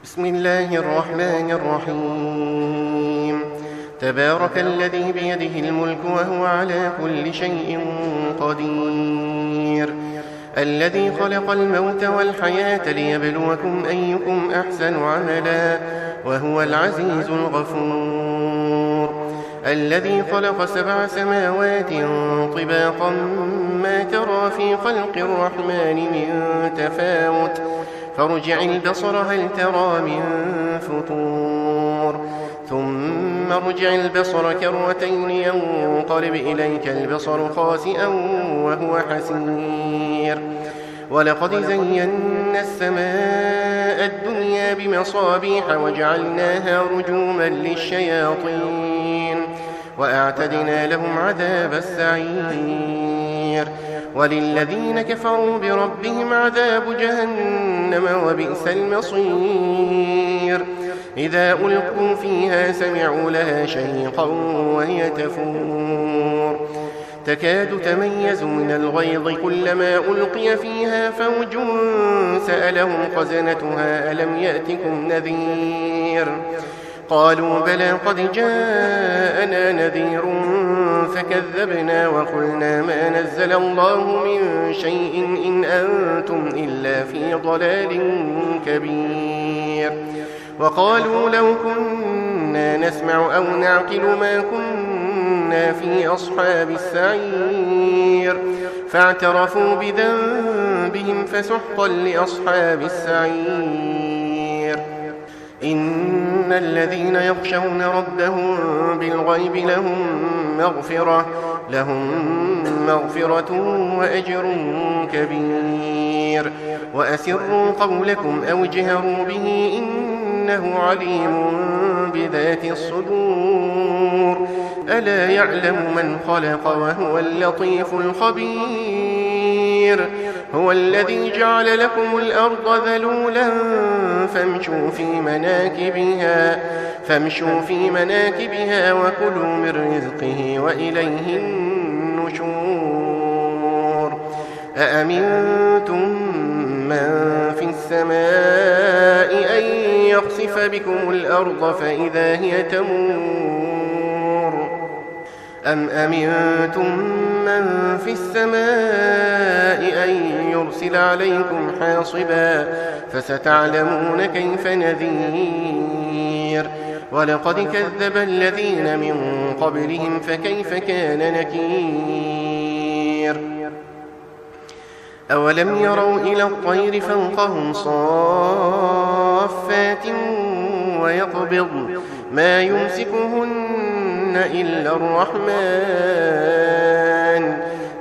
بسم الله الرحمن الرحيم. تبارك الذي بيده الملك وهو على كل شيء قدير، الذي خلق الموت والحياة ليبلوكم أيكم أحسن عملا وهو العزيز الغفور، الذي خلق 7 سماوات طباقا ما ترى في خلق الرحمن من تفاوت فارجع البصر هل ترى من فطور ثم ارجع البصر كرتين ينقلب إليك البصر خاسئا وهو حسير. ولقد زينا السماء الدنيا بمصابيح وجعلناها رجوما للشياطين وأعتدنا لهم عذاب السعير. وللذين كفروا بربهم عذاب جهنم وبئس المصير. إذا ألقوا فيها سمعوا لها شهيقا وهي تفور تكاد تميز من الغيظ كلما ألقي فيها فوج سألهم خزنتها ألم يأتكم نذير قالوا بلى قد جاءنا نذير فكذبنا وقلنا ما نزل الله من شيء إن أنتم إلا في ضلال كبير. وقالوا لو كنا نسمع أو نعقل ما كنا في أصحاب السعير فاعترفوا بذنبهم فسحقا لأصحاب السعير. إن الذين يخشون ربهم بالغيب لهم مغفرة وأجر كبير. وأسروا قولكم أو اجهروا به إنه عليم بذات الصدور. ألا يعلم من خلق وهو اللطيف الخبير. هو الذي جعل لكم الأرض ذلولا فامشوا في مناكبها وكلوا من رزقه وإليه النشور. أأمنتم من في السماء أن يخسف بكم الأرض فإذا هي تمور أم أمنتم من في السماء أن يرسل عليكم حاصبا فستعلمون كيف نذير. ولقد كذب الذين من قبلهم فكيف كان نكير. أولم يروا إلى الطير فوقهم صافات ويقبضن ما يمسكهن إلا الرحمن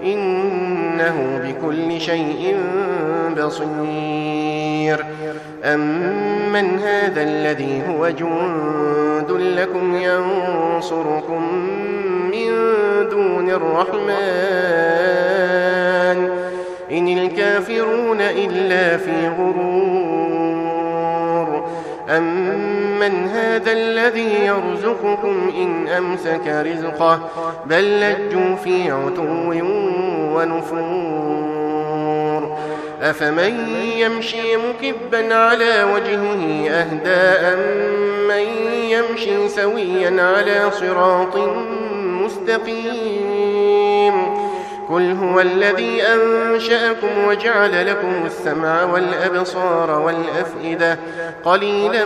إنه بكل شيء بصير. أمن هذا الذي هو جند لكم ينصركم من دون الرحمن إن الكافرون إلا في غرور. أمن هذا الذي يرزقكم إن أمسك رزقه بل لجوا في عتو ونفور. أفمن يمشي مكبا على وجهه أهدى أمن يمشي سويا على صراط مستقيم. قل هو الذي أنشأكم وجعل لكم السمع والأبصار والأفئدة قليلا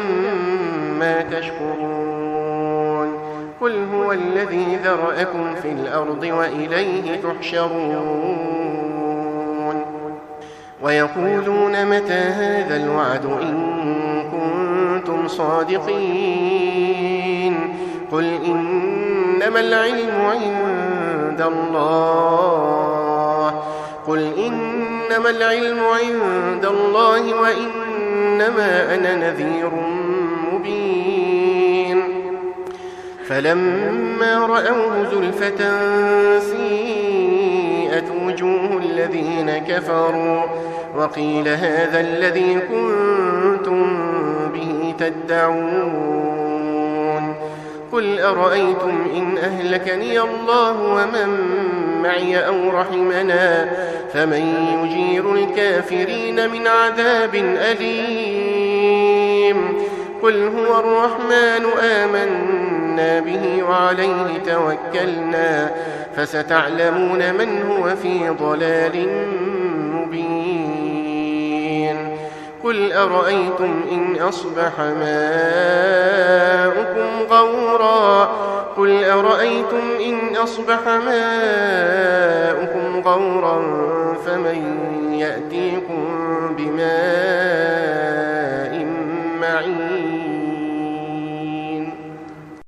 ما تشكرون. قل هو الذي ذرأكم في الأرض وإليه تحشرون. ويقولون متى هذا الوعد إن كنتم صادقين قل إنما العلم عند الله وإنما أنا نذير مبين. فلما رأوه زلفة سيئت وجوه الذين كفروا وقيل هذا الذي كنتم به تدعون. قل أرأيتم إن أهلكني الله ومن معي أو رحمنا فمن يجير الكافرين من عذاب أليم. قل هو الرحمن آمنا به وعليه توكلنا فستعلمون من هو في ضلال مبين قل أرأيتم إن أصبح ماؤكم غورا فمن يأتيكم بماء